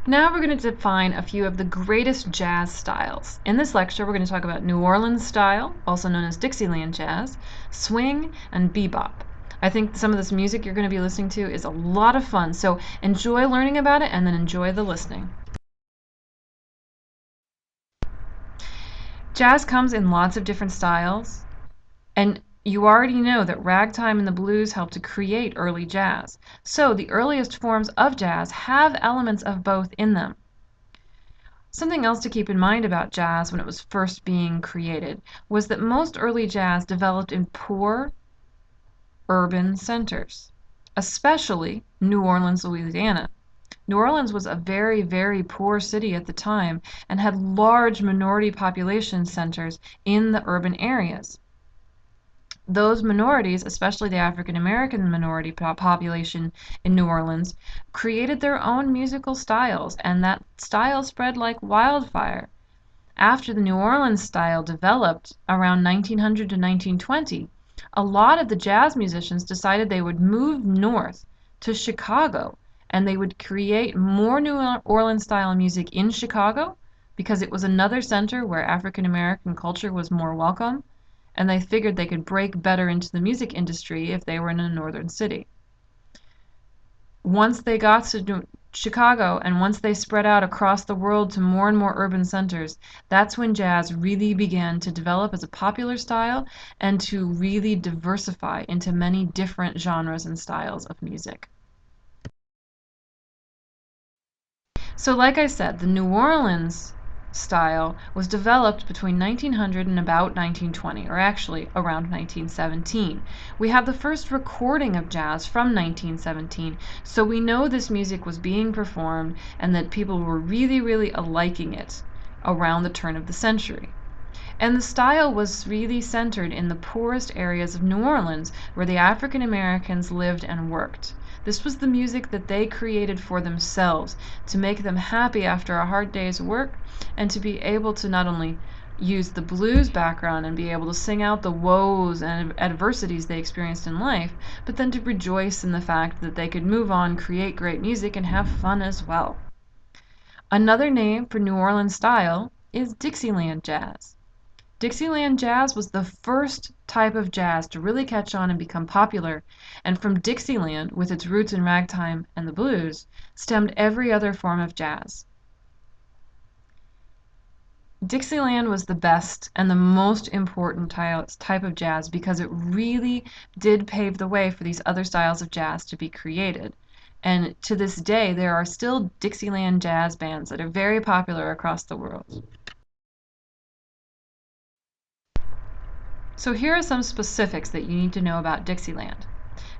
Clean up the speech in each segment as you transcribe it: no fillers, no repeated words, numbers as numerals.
Now we're going to define a few of the greatest jazz styles. In this lecture, we're going to talk about New Orleans style, also known as Dixieland jazz, swing, and bebop. I think some of this music you're going to be listening to is a lot of fun, so enjoy learning about it and then enjoy the listening. Jazz comes in lots of different styles, and you already know that ragtime and the blues helped to create early jazz. So the earliest forms of jazz have elements of both in them. Something else to keep in mind about jazz when it was first being created was that most early jazz developed in poor urban centers, especially New Orleans, Louisiana. New Orleans was a very, very poor city at the time and had large minority population centers in the urban areas. Those minorities, especially the African American minority population in New Orleans, created their own musical styles, and that style spread like wildfire. After the New Orleans style developed around 1900 to 1920, a lot of the jazz musicians decided they would move north to Chicago, and they would create more New Orleans style music in Chicago because it was another center where African American culture was more welcome, and they figured they could break better into the music industry if they were in a northern city. Once they got to Chicago and once they spread out across the world to more and more urban centers, that's when jazz really began to develop as a popular style and to really diversify into many different genres and styles of music. So like I said, the New Orleans style was developed between 1900 and about 1920, or actually around 1917. We have the first recording of jazz from 1917, so we know this music was being performed and that people were really, really liking it around the turn of the century. And the style was really centered in the poorest areas of New Orleans where the African Americans lived and worked. This was the music that they created for themselves to make them happy after a hard day's work and to be able to not only use the blues background and be able to sing out the woes and adversities they experienced in life, but then to rejoice in the fact that they could move on, create great music, and have fun as well. Another name for New Orleans style is Dixieland jazz. Dixieland jazz was the first type of jazz to really catch on and become popular, and from Dixieland, with its roots in ragtime and the blues, stemmed every other form of jazz. Dixieland was the best and the most important type of jazz because it really did pave the way for these other styles of jazz to be created. And to this day, there are still Dixieland jazz bands that are very popular across the world. So here are some specifics that you need to know about Dixieland.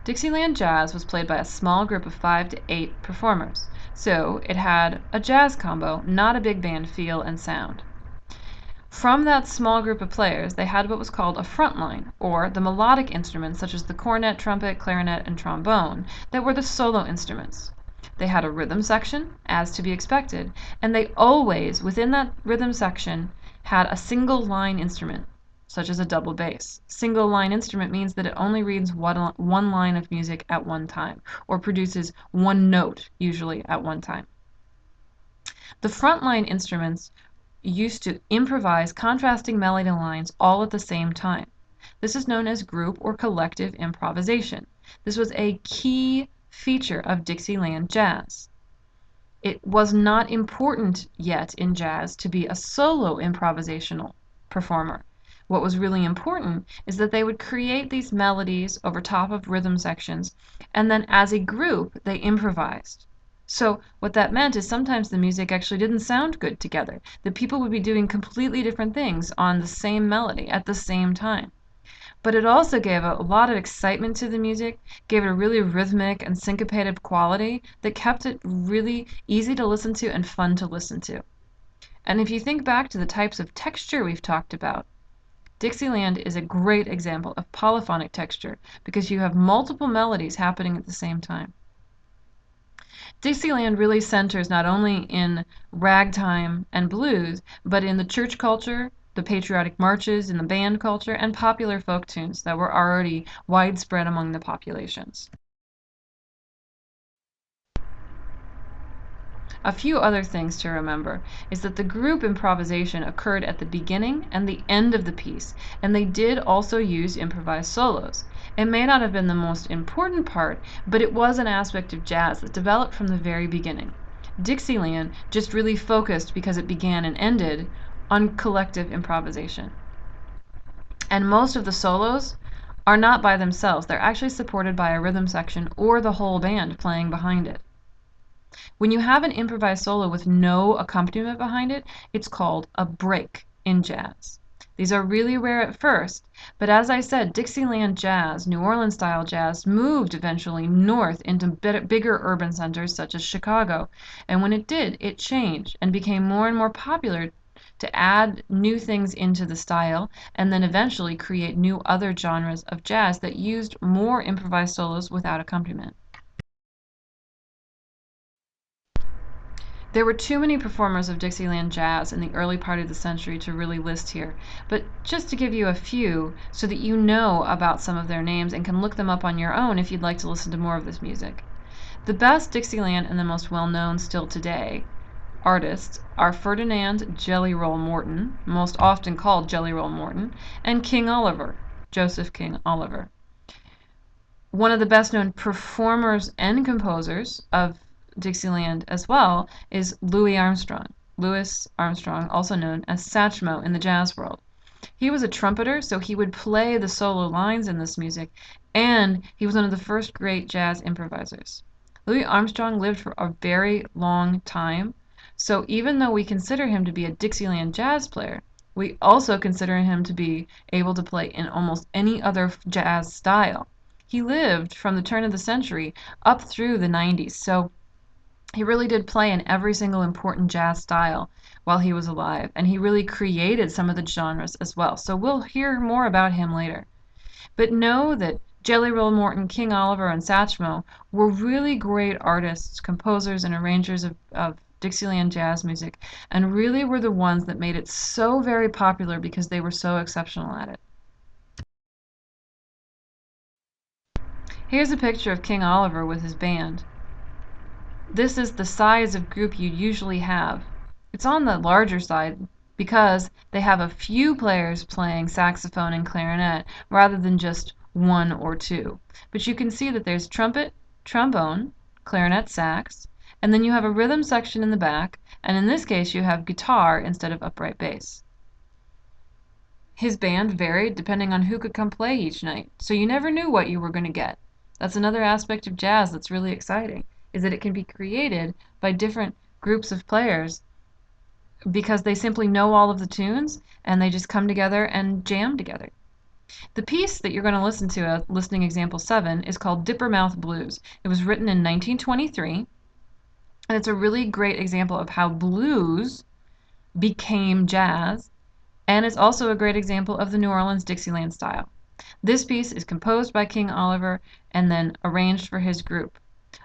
Dixieland jazz was played by a small group of 5 to 8 performers, so it had a jazz combo, not a big band feel and sound. From that small group of players, they had what was called a front line, or the melodic instruments such as the cornet, trumpet, clarinet, and trombone, that were the solo instruments. They had a rhythm section, as to be expected, and they always, within that rhythm section, had a single line instrument, such as a double bass. Single line instrument means that it only reads one line of music at one time, or produces one note, usually at one time. The frontline instruments used to improvise contrasting melody lines all at the same time. This is known as group or collective improvisation. This was a key feature of Dixieland jazz. It was not important yet in jazz to be a solo improvisational performer. What was really important is that they would create these melodies over top of rhythm sections, and then as a group they improvised. So what that meant is sometimes the music actually didn't sound good together. The people would be doing completely different things on the same melody at the same time. But it also gave a lot of excitement to the music, gave it a really rhythmic and syncopated quality that kept it really easy to listen to and fun to listen to. And if you think back to the types of texture we've talked about, Dixieland is a great example of polyphonic texture because you have multiple melodies happening at the same time. Dixieland really centers not only in ragtime and blues, but in the church culture, the patriotic marches, in the band culture, and popular folk tunes that were already widespread among the populations. A few other things to remember is that the group improvisation occurred at the beginning and the end of the piece, and they did also use improvised solos. It may not have been the most important part, but it was an aspect of jazz that developed from the very beginning. Dixieland just really focused, because it began and ended, on collective improvisation. And most of the solos are not by themselves. They're actually supported by a rhythm section or the whole band playing behind it. When you have an improvised solo with no accompaniment behind it, it's called a break in jazz. These are really rare at first, but as I said, Dixieland jazz, New Orleans style jazz, moved eventually north into bigger urban centers such as Chicago. And when it did, it changed and became more and more popular to add new things into the style and then eventually create new other genres of jazz that used more improvised solos without accompaniment. There were too many performers of Dixieland jazz in the early part of the century to really list here, but just to give you a few so that you know about some of their names and can look them up on your own if you'd like to listen to more of this music. The best Dixieland and the most well-known still today artists are Ferdinand Jelly Roll Morton, most often called Jelly Roll Morton, and King Oliver, Joseph King Oliver. One of the best-known performers and composers of Dixieland as well is Louis Armstrong. Louis Armstrong, also known as Satchmo in the jazz world. He was a trumpeter, so he would play the solo lines in this music, and he was one of the first great jazz improvisers. Louis Armstrong lived for a very long time, so even though we consider him to be a Dixieland jazz player, we also consider him to be able to play in almost any other jazz style. He lived from the turn of the century up through the 90s, so he really did play in every single important jazz style while he was alive, and he really created some of the genres as well. So we'll hear more about him later. But know that Jelly Roll Morton, King Oliver, and Satchmo were really great artists, composers, and arrangers of Dixieland jazz music, and really were the ones that made it so very popular because they were so exceptional at it. Here's a picture of King Oliver with his band. This is the size of group you usually have. It's on the larger side because they have a few players playing saxophone and clarinet rather than just one or two. But you can see that there's trumpet, trombone, clarinet, sax, and then you have a rhythm section in the back, and in this case you have guitar instead of upright bass. His band varied depending on who could come play each night, so you never knew what you were going to get. That's another aspect of jazz that's really exciting, is that it can be created by different groups of players because they simply know all of the tunes and they just come together and jam together. The piece that you're going to listen to, listening example 7, is called Dippermouth Blues. It was written in 1923, and it's a really great example of how blues became jazz, and it's also a great example of the New Orleans Dixieland style. This piece is composed by King Oliver and then arranged for his group.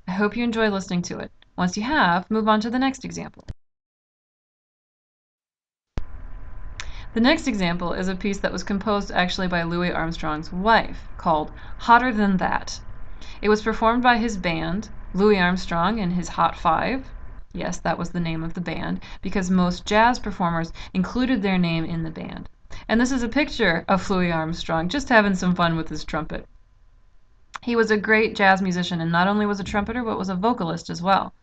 I hope you enjoy listening to it. Once you have, move on to the next example. The next example is a piece that was composed actually by Louis Armstrong's wife, called Hotter Than That. It was performed by his band, Louis Armstrong and his Hot Five. Yes, that was the name of the band, because most jazz performers included their name in the band. And this is a picture of Louis Armstrong just having some fun with his trumpet. He was a great jazz musician, and not only was a trumpeter, but was a vocalist as well.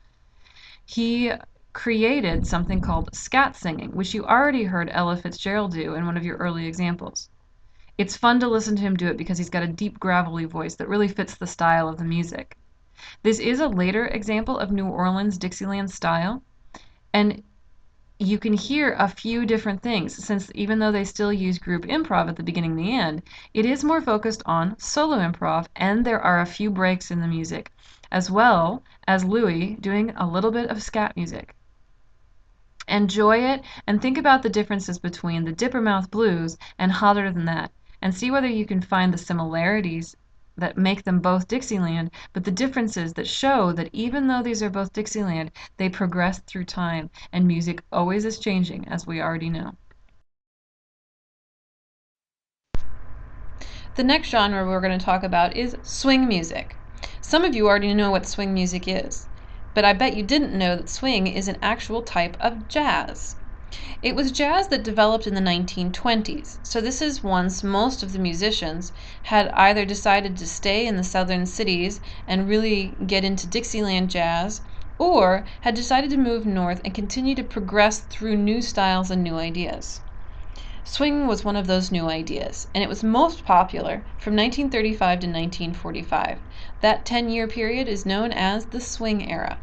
He created something called scat singing, which you already heard Ella Fitzgerald do in one of your early examples. It's fun to listen to him do it because he's got a deep, gravelly voice that really fits the style of the music. This is a later example of New Orleans Dixieland style, and you can hear a few different things, since even though they still use group improv at the beginning and the end, it is more focused on solo improv, and there are a few breaks in the music, as well as Louis doing a little bit of scat music. Enjoy it, and think about the differences between the Dippermouth Blues and Hotter Than That, and see whether you can find the similarities that make them both Dixieland, but the differences that show that even though these are both Dixieland, they progress through time, and music always is changing, as we already know. The next genre we're going to talk about is swing music. Some of you already know what swing music is. But I bet you didn't know that swing is an actual type of jazz. It was jazz that developed in the 1920s, so this is once most of the musicians had either decided to stay in the southern cities and really get into Dixieland jazz, or had decided to move north and continue to progress through new styles and new ideas. Swing was one of those new ideas, and it was most popular from 1935 to 1945. That 10-year period is known as the swing era.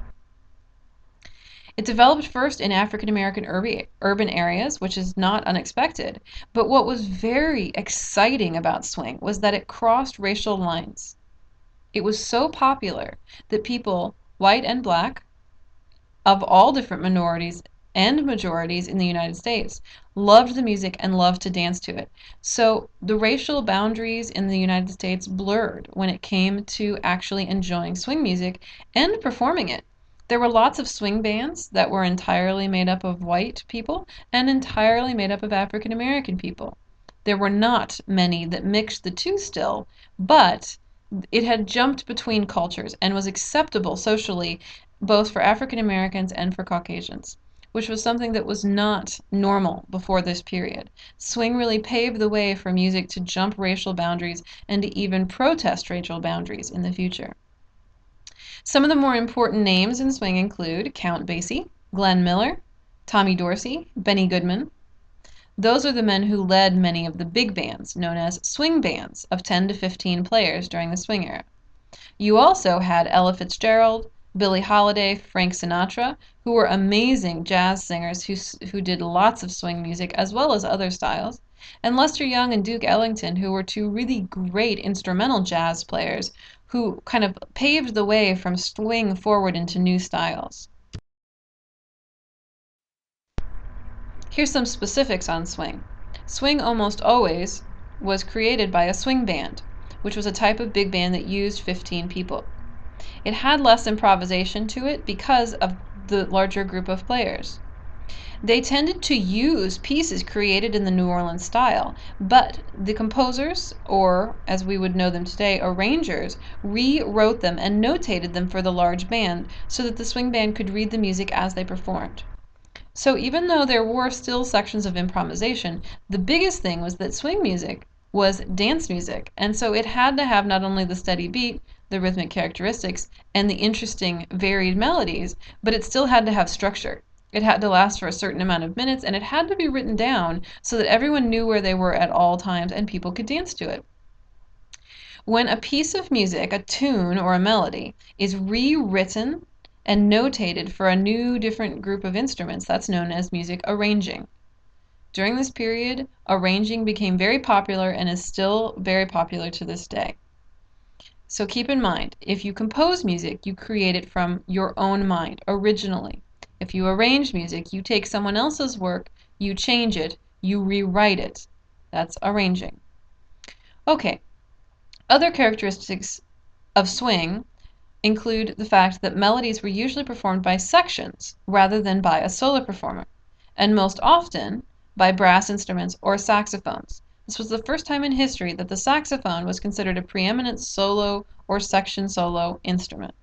It developed first in African American urban areas, which is not unexpected. But what was very exciting about swing was that it crossed racial lines. It was so popular that people, white and black, of all different minorities and majorities in the United States, loved the music and loved to dance to it. So the racial boundaries in the United States blurred when it came to actually enjoying swing music and performing it. There were lots of swing bands that were entirely made up of white people and entirely made up of African American people. There were not many that mixed the two still, but it had jumped between cultures and was acceptable socially both for African Americans and for Caucasians, which was something that was not normal before this period. Swing really paved the way for music to jump racial boundaries and to even protest racial boundaries in the future. Some of the more important names in swing include Count Basie, Glenn Miller, Tommy Dorsey, Benny Goodman. Those are the men who led many of the big bands, known as swing bands, of 10 to 15 players during the swing era. You also had Ella Fitzgerald, Billie Holiday, Frank Sinatra, who were amazing jazz singers who did lots of swing music as well as other styles, and Lester Young and Duke Ellington, who were two really great instrumental jazz players who kind of paved the way from swing forward into new styles. Here's some specifics on swing. Swing almost always was created by a swing band, which was a type of big band that used 15 people. It had less improvisation to it because of the larger group of players. They tended to use pieces created in the New Orleans style, but the composers, or as we would know them today, arrangers, rewrote them and notated them for the large band so that the swing band could read the music as they performed. So even though there were still sections of improvisation, the biggest thing was that swing music was dance music, and so it had to have not only the steady beat, the rhythmic characteristics, and the interesting varied melodies, but it still had to have structure. It had to last for a certain amount of minutes, and it had to be written down so that everyone knew where they were at all times and people could dance to it. When a piece of music, a tune or a melody, is rewritten and notated for a new different group of instruments, that's known as music arranging. During this period, arranging became very popular and is still very popular to this day. So keep in mind, if you compose music, you create it from your own mind, originally. If you arrange music, you take someone else's work, you change it, you rewrite it. That's arranging. Okay, other characteristics of swing include the fact that melodies were usually performed by sections rather than by a solo performer, and most often by brass instruments or saxophones. This was the first time in history that the saxophone was considered a preeminent solo or section solo instrument.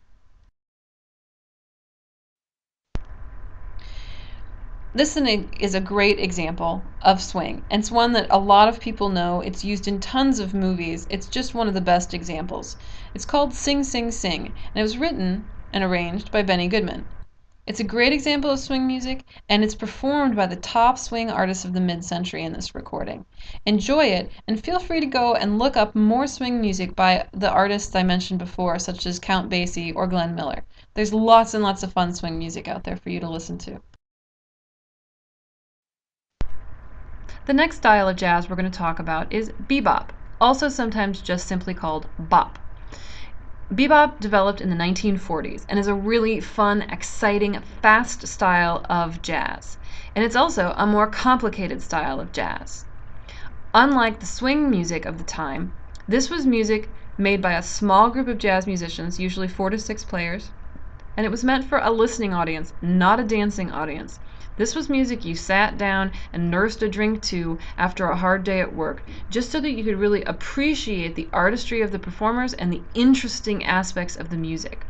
This is a great example of swing, and it's one that a lot of people know. It's used in tons of movies. It's just one of the best examples. It's called Sing Sing Sing, and it was written and arranged by Benny Goodman. It's a great example of swing music, and it's performed by the top swing artists of the mid-century in this recording. Enjoy it, and feel free to go and look up more swing music by the artists I mentioned before, such as Count Basie or Glenn Miller. There's lots and lots of fun swing music out there for you to listen to. The next style of jazz we're going to talk about is bebop, also sometimes just simply called bop. Bebop developed in the 1940s and is a really fun, exciting, fast style of jazz. And it's also a more complicated style of jazz. Unlike the swing music of the time, this was music made by a small group of jazz musicians, usually 4 to 6 players, and it was meant for a listening audience, not a dancing audience. This was music you sat down and nursed a drink to after a hard day at work, just so that you could really appreciate the artistry of the performers and the interesting aspects of the music.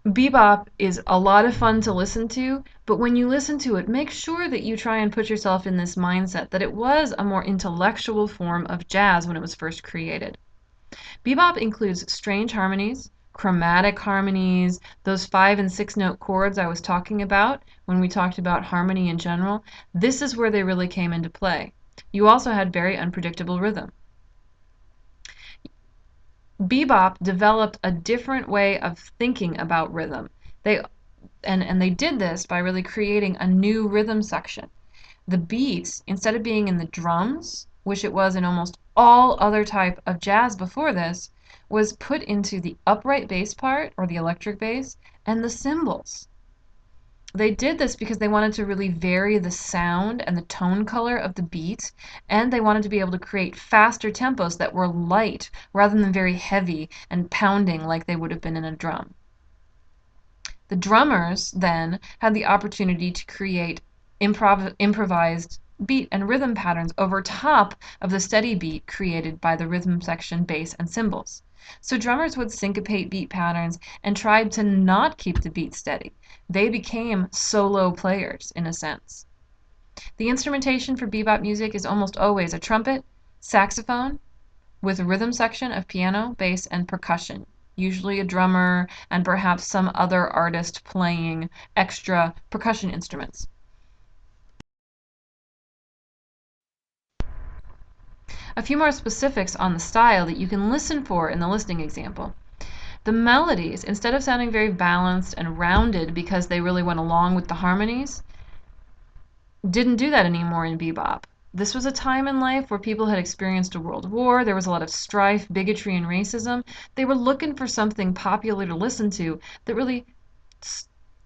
Bebop is a lot of fun to listen to, but when you listen to it, make sure that you try and put yourself in this mindset that it was a more intellectual form of jazz when it was first created. Bebop includes strange harmonies, chromatic harmonies, those 5 and 6 note chords I was talking about when we talked about harmony in general. This is where they really came into play. You also had very unpredictable rhythm. Bebop developed a different way of thinking about rhythm. They they did this by really creating a new rhythm section. The beat, instead of being in the drums, which it was in almost all other type of jazz before this, was put into the upright bass part, or the electric bass, and the cymbals. They did this because they wanted to really vary the sound and the tone color of the beat, and they wanted to be able to create faster tempos that were light rather than very heavy and pounding like they would have been in a drum. The drummers then had the opportunity to create improvised beat and rhythm patterns over top of the steady beat created by the rhythm section, bass, and cymbals. So drummers would syncopate beat patterns and tried to not keep the beat steady. They became solo players, in a sense. The instrumentation for bebop music is almost always a trumpet, saxophone, with a rhythm section of piano, bass, and percussion, usually a drummer and perhaps some other artist playing extra percussion instruments. A few more specifics on the style that you can listen for in the listening example. The melodies, instead of sounding very balanced and rounded because they really went along with the harmonies, didn't do that anymore in bebop. This was a time in life where people had experienced a world war. There was a lot of strife, bigotry, and racism. They were looking for something popular to listen to that really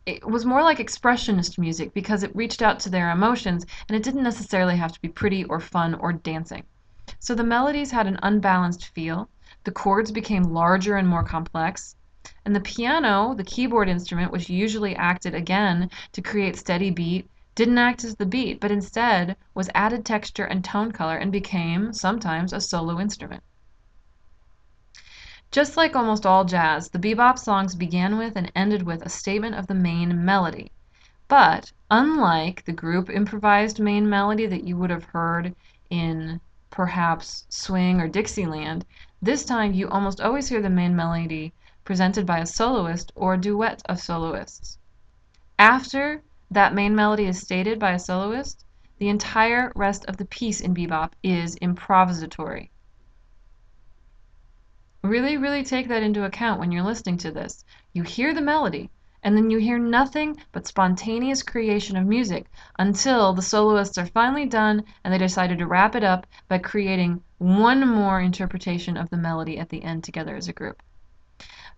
it was more like expressionist music because it reached out to their emotions and it didn't necessarily have to be pretty or fun or dancing. So the melodies had an unbalanced feel, the chords became larger and more complex, and the piano, the keyboard instrument, which usually acted again to create steady beat, didn't act as the beat, but instead was added texture and tone color and became sometimes a solo instrument. Just like almost all jazz, the bebop songs began with and ended with a statement of the main melody. But unlike the group improvised main melody that you would have heard in perhaps swing or Dixieland, this time you almost always hear the main melody presented by a soloist or a duet of soloists. After that main melody is stated by a soloist, the entire rest of the piece in bebop is improvisatory. Really, really take that into account when you're listening to this. You hear the melody, and then you hear nothing but spontaneous creation of music until the soloists are finally done and they decided to wrap it up by creating one more interpretation of the melody at the end together as a group.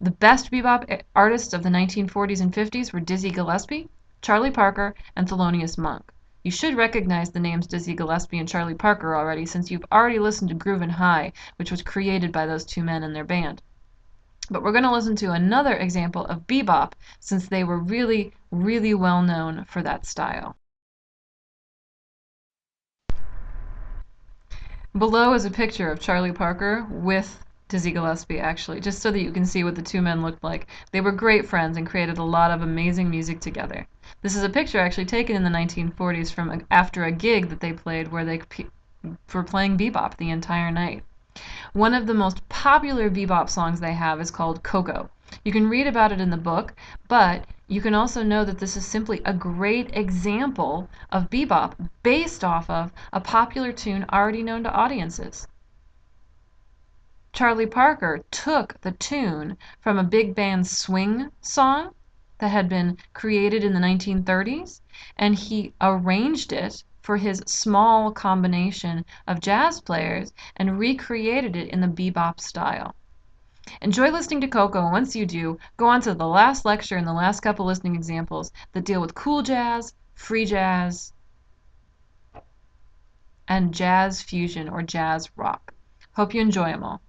The best bebop artists of the 1940s and 50s were Dizzy Gillespie, Charlie Parker, and Thelonious Monk. You should recognize the names Dizzy Gillespie and Charlie Parker already, since you've already listened to Groovin' High, which was created by those two men and their band. But we're going to listen to another example of bebop, since they were really, really well known for that style. Below is a picture of Charlie Parker with Dizzy Gillespie, actually, just so that you can see what the two men looked like. They were great friends and created a lot of amazing music together. This is a picture actually taken in the 1940s from after a gig that they played where they were playing bebop the entire night. One of the most popular bebop songs they have is called Coco. You can read about it in the book, but you can also know that this is simply a great example of bebop based off of a popular tune already known to audiences. Charlie Parker took the tune from a big band swing song that had been created in the 1930s, and he arranged it for his small combination of jazz players and recreated it in the bebop style. Enjoy listening to Coco, and once you do, go on to the last lecture and the last couple listening examples that deal with cool jazz, free jazz, and jazz fusion or jazz rock. Hope you enjoy them all.